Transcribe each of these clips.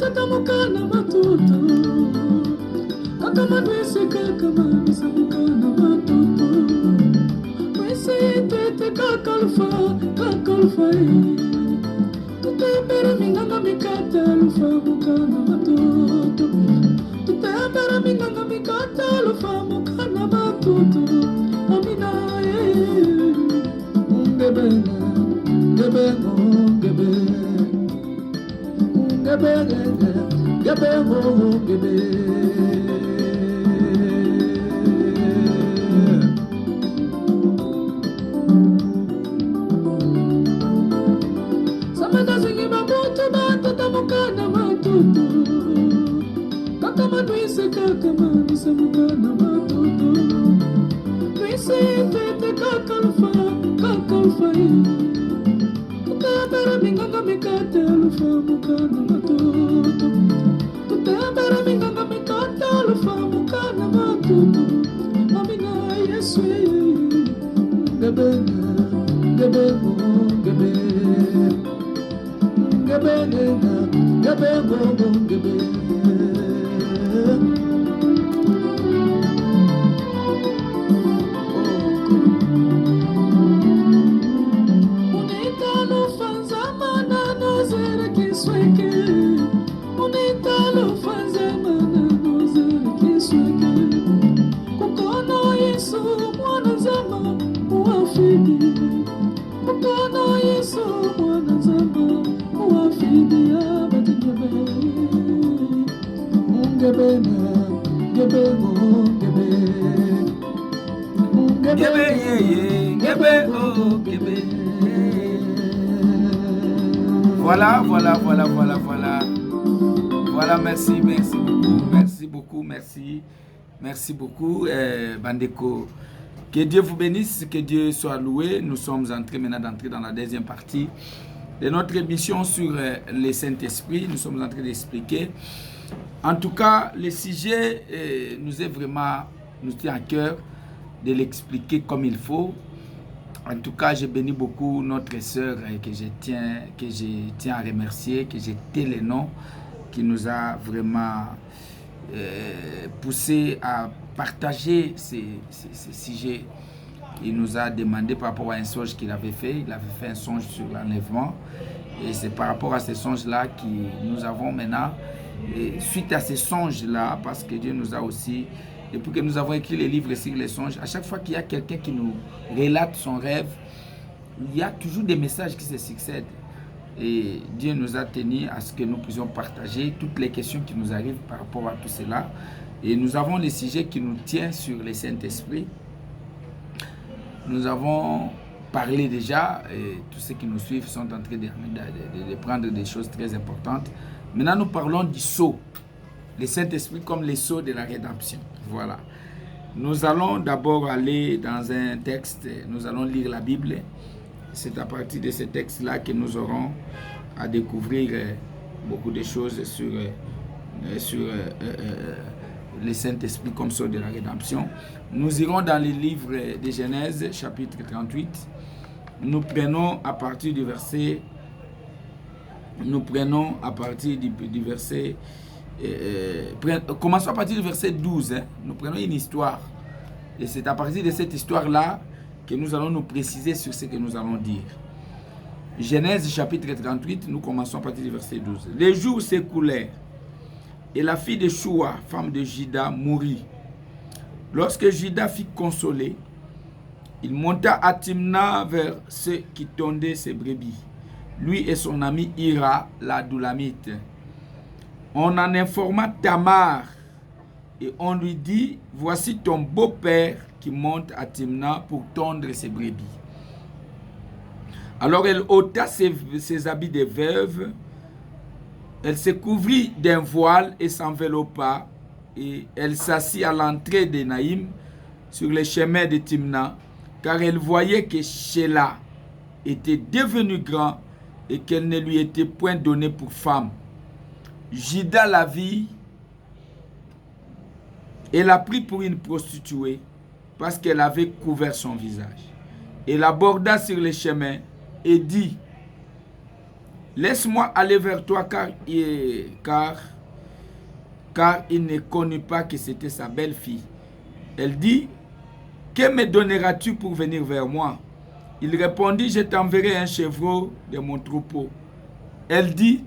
tatamukana matutu. Kakamanwese kakamanisa mukana matutu. Wese tete kakalfa kakalfa. Tutembera minganga mikata lufa mukana matutu. Tutembera minganga mikata lufa mukana matutu. Amina ngebe ngebe ngebe ngebe ngebe ngebe. Samana singi mamutu batata mukana matutu. Kakamanwise kakamanisa mukana matutu. Wise tete kakalfa kakalfa. Tutembera minganga mikata lufa mukana matutu. Tutembera minganga mikata lufa mukana matutu. Amina Yesu ngebe ngebe ngebe ngebe ngebe ngebe. Voilà. Voilà, merci beaucoup. Merci beaucoup, Bandeko. Que Dieu vous bénisse, que Dieu soit loué. Nous sommes entrés maintenant d'entrer dans la deuxième partie de notre émission sur le Saint-Esprit. Nous sommes en train d'expliquer. En tout cas, le sujet nous tient à cœur de l'expliquer comme il faut. En tout cas, je bénis beaucoup notre sœur que je tiens à remercier, que j'ai tais les noms, qui nous a vraiment poussé à partager ces sujets. Il nous a demandé par rapport à un songe qu'il avait fait. Il avait fait un songe sur l'enlèvement. Et c'est par rapport à ces songes-là que nous avons maintenant, et suite à ces songes-là, parce que Dieu nous a aussi, depuis que nous avons écrit les livres sur les songes, à chaque fois qu'il y a quelqu'un qui nous relate son rêve, il y a toujours des messages qui se succèdent. Et Dieu nous a tenu à ce que nous puissions partager toutes les questions qui nous arrivent par rapport à tout cela. Et nous avons les sujets qui nous tiennent sur le Saint-Esprit. Nous avons parlé déjà, et tous ceux qui nous suivent sont en train de prendre des choses très importantes. Maintenant, nous parlons du sceau. Le Saint-Esprit comme le sceau de la rédemption. Voilà. Nous allons d'abord aller dans un texte, nous allons lire la Bible. C'est à partir de ce texte-là que nous aurons à découvrir beaucoup de choses sur le Saint-Esprit comme sceau de la rédemption. Nous irons dans le livre de Genèse, chapitre 38. Nous prenons à partir du verset... commençons à partir du verset 12. Nous prenons une histoire. Et c'est à partir de cette histoire-là que nous allons nous préciser sur ce que nous allons dire. Genèse chapitre 38, nous commençons à partir du verset 12. Les jours s'écoulèrent et la fille de Shua, femme de Juda, mourut. Lorsque Juda fut consolé, il monta à Timna vers ceux qui tondaient ses brebis, lui et son ami Ira, la Doulamite. On en informa Tamar et on lui dit, voici ton beau-père qui monte à Timna pour tondre ses brebis. Alors elle ôta ses habits de veuve, elle se couvrit d'un voile et s'enveloppa, et elle s'assit à l'entrée de Naïm sur le chemin de Timna, car elle voyait que Sheila était devenu grand et qu'elle ne lui était point donnée pour femme. Juda la vit et la prit pour une prostituée parce qu'elle avait couvert son visage. Et l'aborda sur le chemin et dit, laisse-moi aller vers toi car il ne connut pas que c'était sa belle-fille. Elle dit, que me donneras-tu pour venir vers moi? Il répondit, je t'enverrai un chevreau de mon troupeau. Elle dit,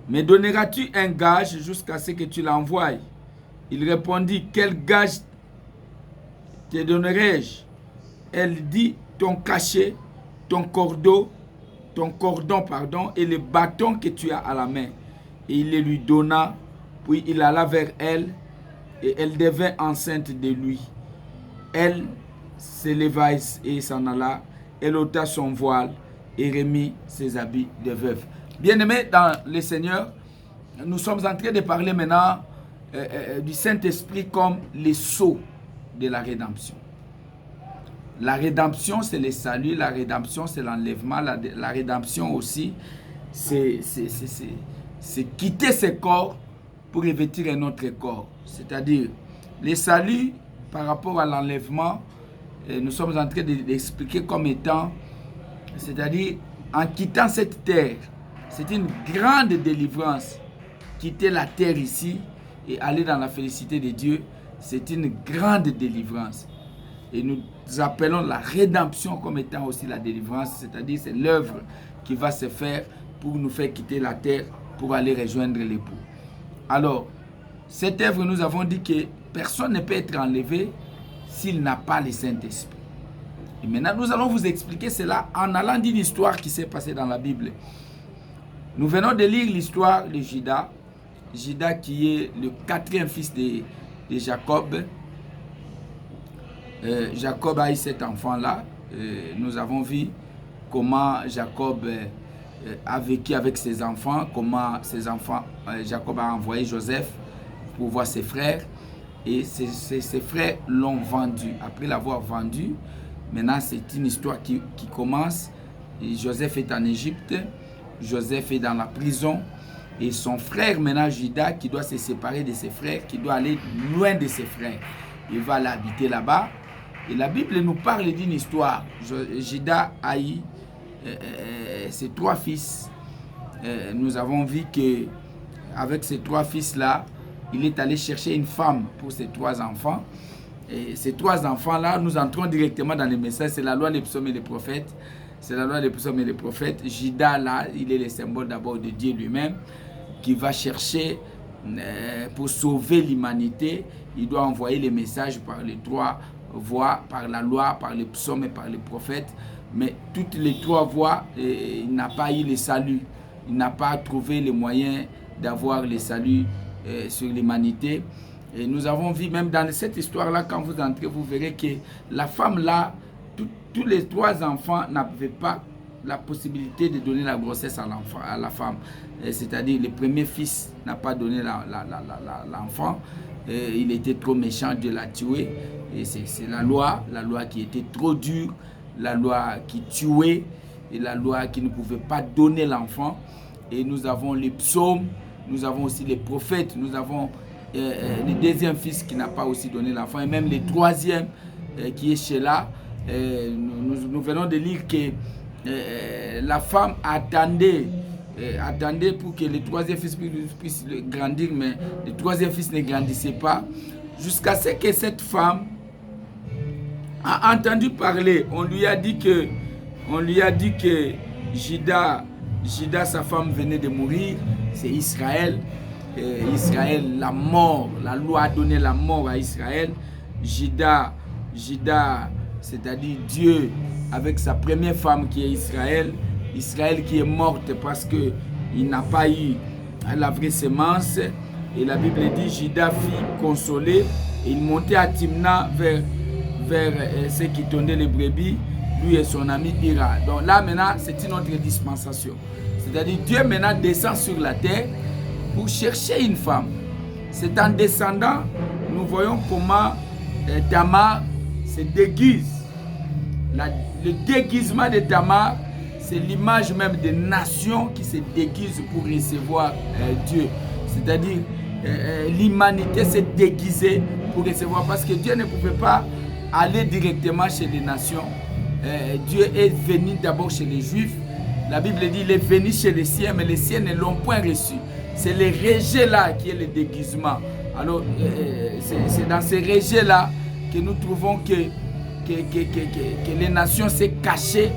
me donneras-tu un gage jusqu'à ce que tu l'envoies? Il répondit, quel gage te donnerai-je? Elle dit, ton cachet, ton cordon, et le bâton que tu as à la main. Et il le lui donna, puis il alla vers elle, et elle devint enceinte de lui. Elle s'éleva et s'en alla, elle ôta son voile et remit ses habits de veuve. Bien-aimés dans le Seigneur, nous sommes en train de parler maintenant du Saint-Esprit comme les sceaux de la rédemption. La rédemption, c'est le salut, la rédemption, c'est l'enlèvement, la rédemption aussi, c'est quitter ce corps pour revêtir un autre corps. C'est-à-dire, le salut par rapport à l'enlèvement, nous sommes en train d'expliquer comme étant, c'est-à-dire, en quittant cette terre, c'est une grande délivrance. Quitter la terre ici et aller dans la félicité de Dieu, c'est une grande délivrance. Et nous appelons la rédemption comme étant aussi la délivrance, c'est-à-dire c'est l'œuvre qui va se faire pour nous faire quitter la terre pour aller rejoindre l'époux. Alors, cette œuvre, nous avons dit que personne ne peut être enlevé s'il n'a pas le Saint-Esprit. Et maintenant, nous allons vous expliquer cela en allant dire l'histoire qui s'est passée dans la Bible. Nous venons de lire l'histoire de Judas. Judas qui est le 4e fils de Jacob. Jacob a eu cet enfant-là. Nous avons vu comment Jacob a vécu avec ses enfants, comment ses enfants, Jacob a envoyé Joseph pour voir ses frères. Et ses frères l'ont vendu. Après l'avoir vendu, maintenant c'est une histoire qui commence. Et Joseph est en Égypte. Joseph est dans la prison. Et son frère, maintenant Judas, qui doit se séparer de ses frères, qui doit aller loin de ses frères. Il va aller habiter là-bas. Et la Bible nous parle d'une histoire. Judas a eu ses 3 fils. Nous avons vu qu'avec ces 3 fils-là, il est allé chercher une femme pour ses 3 enfants. Et ces 3 enfants-là, nous entrons directement dans les messages. C'est la loi des psaumes et des prophètes. C'est la loi des psaumes et des prophètes. Judas, là, il est le symbole d'abord de Dieu lui-même, qui va chercher pour sauver l'humanité. Il doit envoyer les messages par les 3 voies, par la loi, par les psaumes et par les prophètes. Mais toutes les 3 voies, il n'a pas eu le salut. Il n'a pas trouvé les moyens d'avoir le salut sur l'humanité. Et nous avons vu même dans cette histoire-là, quand vous entrez, vous verrez que la femme-là, tous les 3 enfants n'avaient pas la possibilité de donner la grossesse à la femme. C'est-à-dire, le premier fils n'a pas donné l'enfant. Il était trop méchant, Dieu l'a tué. Et c'est la loi qui était trop dure, la loi qui tuait, et la loi qui ne pouvait pas donner l'enfant. Et nous avons les psaumes, nous avons aussi les prophètes, nous avons le 2e fils qui n'a pas aussi donné l'enfant, et même le 3e qui est Sheila. Nous venons de lire que la femme attendait pour que le 3e fils puisse grandir, mais le 3e fils ne grandissait pas, jusqu'à ce que cette femme a entendu parler. On lui a dit que Judas, sa femme, venait de mourir. C'est Israël. Israël, la mort, la loi a donné la mort à Israël. Judas, c'est-à-dire Dieu, avec sa première femme qui est Israël qui est morte parce qu'il n'a pas eu la vraie semence. Et la Bible dit, Judas fit consoler, et il montait à Timna vers ceux qui tondaient les brebis, lui et son ami Ira. Donc là maintenant, c'est une autre dispensation. C'est-à-dire Dieu maintenant descend sur la terre pour chercher une femme. C'est en descendant, nous voyons comment Tamar se déguise. Le déguisement de Tamar, c'est l'image même des nations qui se déguisent pour recevoir Dieu. C'est-à-dire l'humanité s'est déguisée pour recevoir, parce que Dieu ne pouvait pas aller directement chez les nations. Dieu est venu d'abord chez les Juifs, La Bible dit il est venu chez les siens, mais les siens ne l'ont point reçu. C'est le rejet là qui est le déguisement. Alors, c'est dans ces rejets là que nous trouvons que les nations s'est cachées,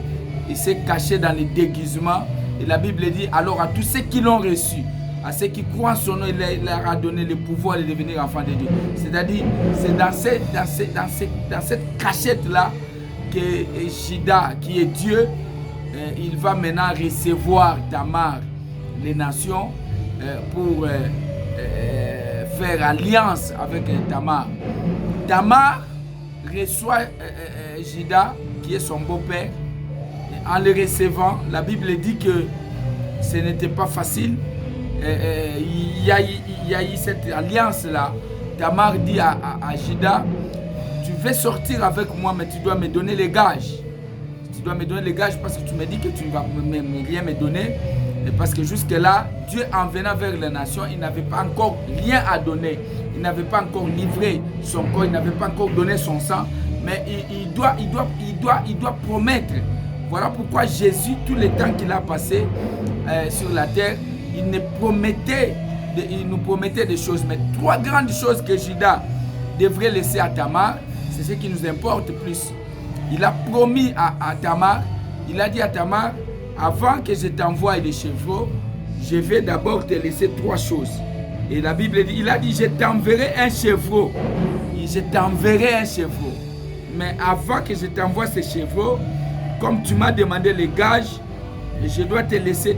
et s'est cachées dans les déguisements. Et la Bible dit alors à tous ceux qui l'ont reçu, à ceux qui croient en son nom, il leur a donné le pouvoir de devenir enfants de Dieu. C'est-à-dire, c'est dans cette cachette-là que Juda, qui est Dieu, il va maintenant recevoir Tamar, les nations, pour faire alliance avec Tamar. Tamar reçoit Juda, qui est son beau-père. En le recevant, la Bible dit que ce n'était pas facile. Il y a eu cette alliance-là. Tamar dit à Juda, tu veux sortir avec moi, mais tu dois me donner les gages. Tu dois me donner les gages parce que tu me dis que tu ne vas rien me donner. Et parce que jusque-là, Dieu en venant vers les nations, il n'avait pas encore rien à donner. Il n'avait pas encore livré son corps, il n'avait pas encore donné son sang. Mais il doit promettre. Voilà pourquoi Jésus, tout le temps qu'il a passé sur la terre, il nous promettait des choses. Mais 3 grandes choses que Juda devrait laisser à Tamar, c'est ce qui nous importe plus. Il a promis à Tamar, il a dit à Tamar, avant que je t'envoie les chevreaux, je vais d'abord te laisser 3 choses. Et la Bible dit, il a dit, je t'enverrai un chevreau. Je t'enverrai un chevreau. Mais avant que je t'envoie ces chevreaux, comme tu m'as demandé les gages, je dois te laisser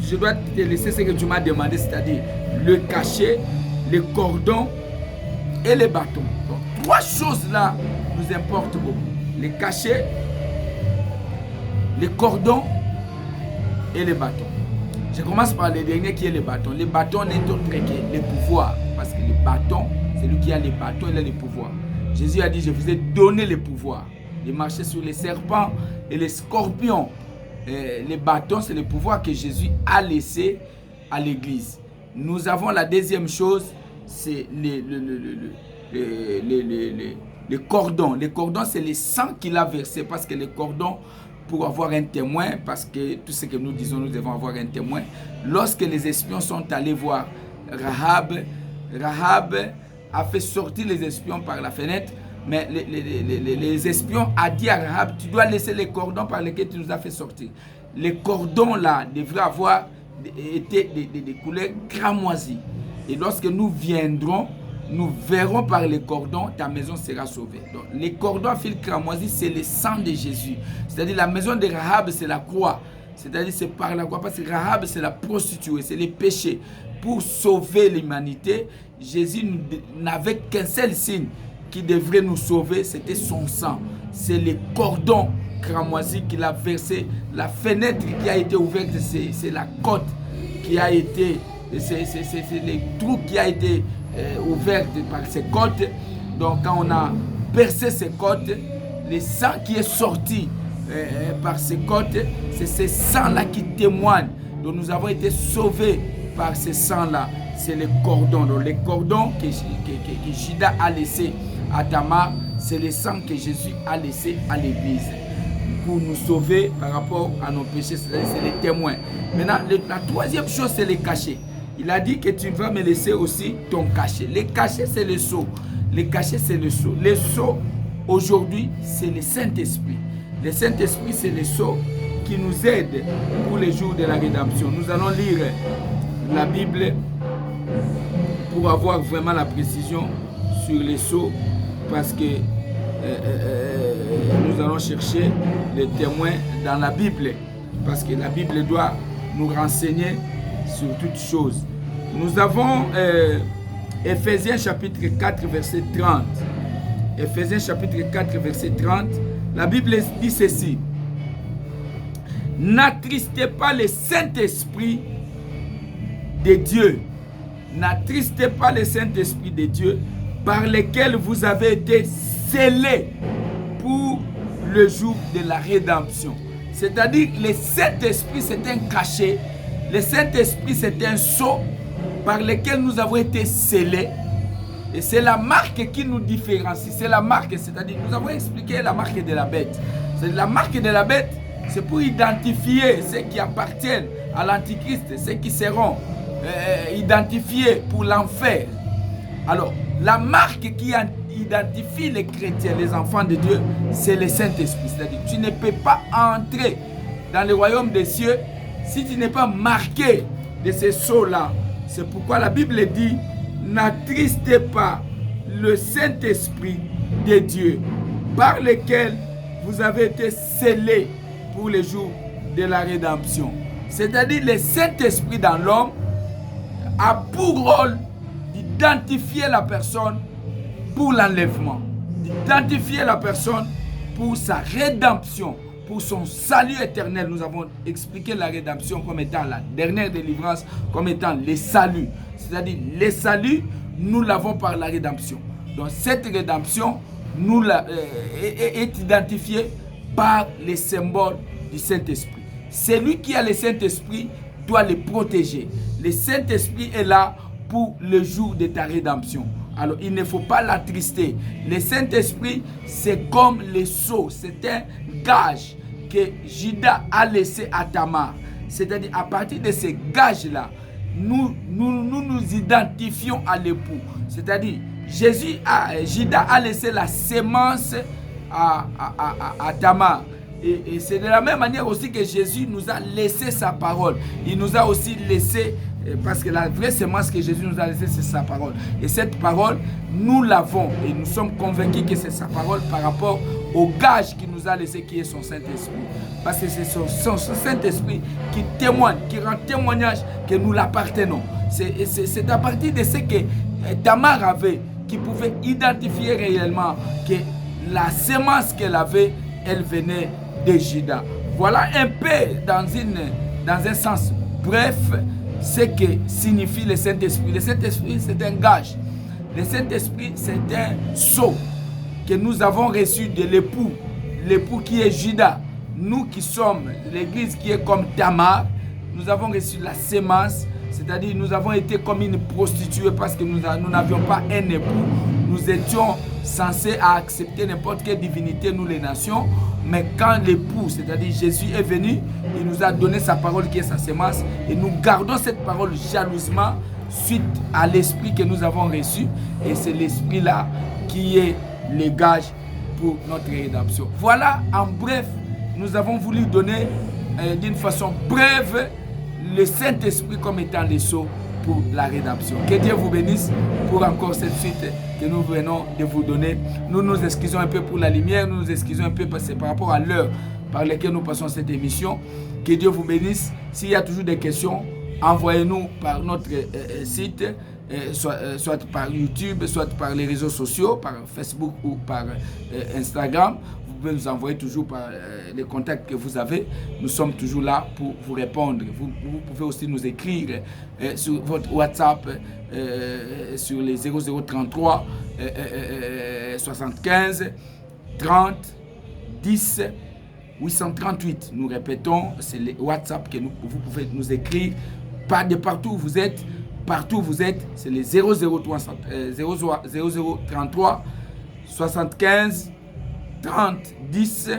je dois te laisser ce que tu m'as demandé, c'est-à-dire le cachet, le cordon et les bâtons. Donc, 3 choses-là nous importent beaucoup. Les cachets, les cordons et les bâtons. Je commence par le dernier qui est le bâton. Les bâtons n'est autre que le pouvoir. Parce que le bâton, c'est lui qui a les bâtons, il a le pouvoir. Jésus a dit, je vous ai donné le pouvoir de marcher sur les serpents et les scorpions. Les bâtons, c'est le pouvoir que Jésus a laissé à l'église. Nous avons la deuxième chose, c'est le cordon. Le cordon, c'est le sang qu'il a versé. Parce que le cordon, pour avoir un témoin, parce que tout ce que nous disons, nous devons avoir un témoin. Lorsque les espions sont allés voir Rahab a fait sortir les espions par la fenêtre. Mais les espions ont dit à Rahab, tu dois laisser les cordons par lesquels tu nous as fait sortir. Les cordons là devraient avoir été des couleurs cramoisies. Et lorsque nous viendrons, nous verrons par les cordons, ta maison sera sauvée. Donc, les cordons à fil cramoisi, c'est le sang de Jésus. C'est-à-dire la maison de Rahab, c'est la croix. C'est-à-dire c'est par la croix. Parce que Rahab, c'est la prostituée, c'est les péchés. Pour sauver l'humanité, Jésus n'avait qu'un seul signe qui devrait nous sauver, c'était son sang. C'est les cordons cramoisis qu'il a versé. La fenêtre qui a été ouverte, c'est la côte qui a été, c'est les trous qui a été ouverte par ces côtes. Donc quand on a percé ces côtes, le sang qui est sorti par ces côtes, c'est ce sang-là qui témoigne. Donc nous avons été sauvés par ce sang-là. C'est les cordons. Donc les cordons que Juda a laissé à Tamar, c'est le sang que Jésus a laissé à l'église pour nous sauver par rapport à nos péchés. C'est les témoins. Maintenant, la troisième chose, c'est les cachets. Il a dit que tu vas me laisser aussi ton cachet. Les cachets, c'est le sceau. Les cachets, c'est le sceau. Le sceau, aujourd'hui, c'est le Saint-Esprit. Le Saint-Esprit, c'est le sceau qui nous aide pour les jours de la rédemption. Nous allons lire la Bible pour avoir vraiment la précision sur les sceaux, parce que nous allons chercher les témoins dans la Bible, parce que la Bible doit nous renseigner sur toutes choses. Nous avons Ephésiens chapitre 4 verset 30. Ephésiens chapitre 4 verset 30. La Bible dit ceci: n'attristez pas le Saint-Esprit de Dieu. N'attristez pas le Saint-Esprit de Dieu, par lequel vous avez été scellés pour le jour de la rédemption. C'est-à-dire, le Saint-Esprit, c'est un cachet. Le Saint-Esprit, c'est un sceau par lequel nous avons été scellés. Et c'est la marque qui nous différencie. C'est la marque, c'est-à-dire, nous avons expliqué la marque de la bête. C'est la marque de la bête, c'est pour identifier ceux qui appartiennent à l'Antichrist, ceux qui seront identifiés pour l'enfer. Alors, la marque qui identifie les chrétiens, les enfants de Dieu, c'est le Saint-Esprit. C'est-à-dire, tu ne peux pas entrer dans le royaume des cieux si tu n'es pas marqué de ces sceaux-là. C'est pourquoi la Bible dit, n'attristez pas le Saint-Esprit de Dieu, par lequel vous avez été scellés pour le jour de la rédemption. C'est-à-dire, le Saint-Esprit dans l'homme a pour rôle d'identifier la personne pour l'enlèvement, d'identifier la personne pour sa rédemption, pour son salut éternel. Nous avons expliqué la rédemption comme étant la dernière délivrance, comme étant le salut. C'est-à-dire, le salut, nous l'avons par la rédemption. Donc, cette rédemption est identifiée par les symboles du Saint-Esprit. Celui qui a le Saint-Esprit doit le protéger. Le Saint-Esprit est là pour le jour de ta rédemption. Alors, il ne faut pas l'attrister. Le Saint-Esprit, c'est comme le sceau. C'est un gage que Judas a laissé à Tamar. C'est-à-dire, à partir de ces gages-là, nous identifions à l'époux. C'est-à-dire, Judas a laissé la sémence à Tamar. Et c'est de la même manière aussi que Jésus nous a laissé sa parole. Il nous a aussi laissé, parce que la vraie sémence que Jésus nous a laissée, c'est sa parole. Et cette parole, nous l'avons et nous sommes convaincus que c'est sa parole par rapport au gage qu'il nous a laissé, qui est son Saint-Esprit. Parce que c'est son Saint-Esprit qui témoigne, qui rend témoignage que nous l'appartenons. C'est à partir de ce que Tamar avait, qui pouvait identifier réellement que la sémence qu'elle avait, elle venait de Judas. Voilà un peu dans un sens bref ce que signifie le Saint-Esprit. Le Saint-Esprit, c'est un gage. Le Saint-Esprit, c'est un sceau que nous avons reçu de l'époux qui est Judas. Nous qui sommes l'église qui est comme Tamar, nous avons reçu la sémence, c'est-à-dire nous avons été comme une prostituée parce que nous n'avions pas un époux. Nous étions censés accepter n'importe quelle divinité, nous les nations. Mais quand l'époux, c'est-à-dire Jésus est venu, il nous a donné sa parole qui est sa sémence. Et nous gardons cette parole jalousement suite à l'esprit que nous avons reçu. Et c'est l'esprit-là qui est le gage pour notre rédemption. Voilà, en bref, nous avons voulu donner d'une façon brève le Saint-Esprit comme étant le sceau pour la rédemption. Que Dieu vous bénisse pour encore cette suite que nous venons de vous donner. Nous nous excusons un peu pour la lumière, nous nous excusons un peu parce que par rapport à l'heure par laquelle nous passons cette émission. Que Dieu vous bénisse. S'il y a toujours des questions, envoyez-nous par notre site, soit par YouTube, soit par les réseaux sociaux, par Facebook ou par Instagram. Vous pouvez nous envoyer toujours par les contacts que vous avez. Nous sommes toujours là pour vous répondre. Vous pouvez aussi nous écrire sur votre WhatsApp sur les 0033 75 30 10 838. Nous répétons, c'est le WhatsApp que vous pouvez nous écrire. Pas de partout où vous êtes. Partout où vous êtes, c'est les 0033 75 30 10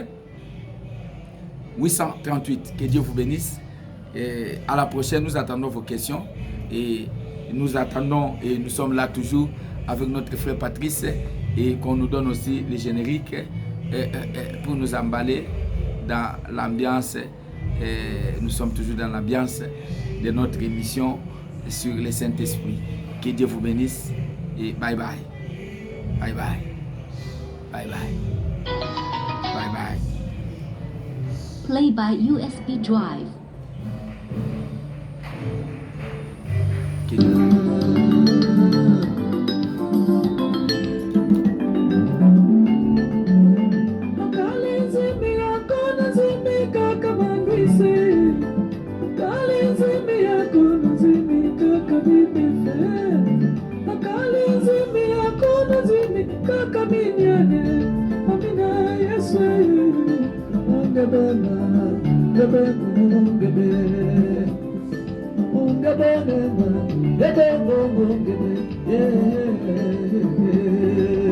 838. Que Dieu vous bénisse. Et à la prochaine, nous attendons vos questions. Et nous attendons et nous sommes là toujours avec notre frère Patrice et qu'on nous donne aussi les génériques pour nous emballer dans l'ambiance. Nous sommes toujours dans l'ambiance de notre émission sur le Saint-Esprit. Que Dieu vous bénisse et bye bye. Bye bye. Bye bye. Bye bye. Play by USB drive. Que Dieu vous bénisse. Yeah.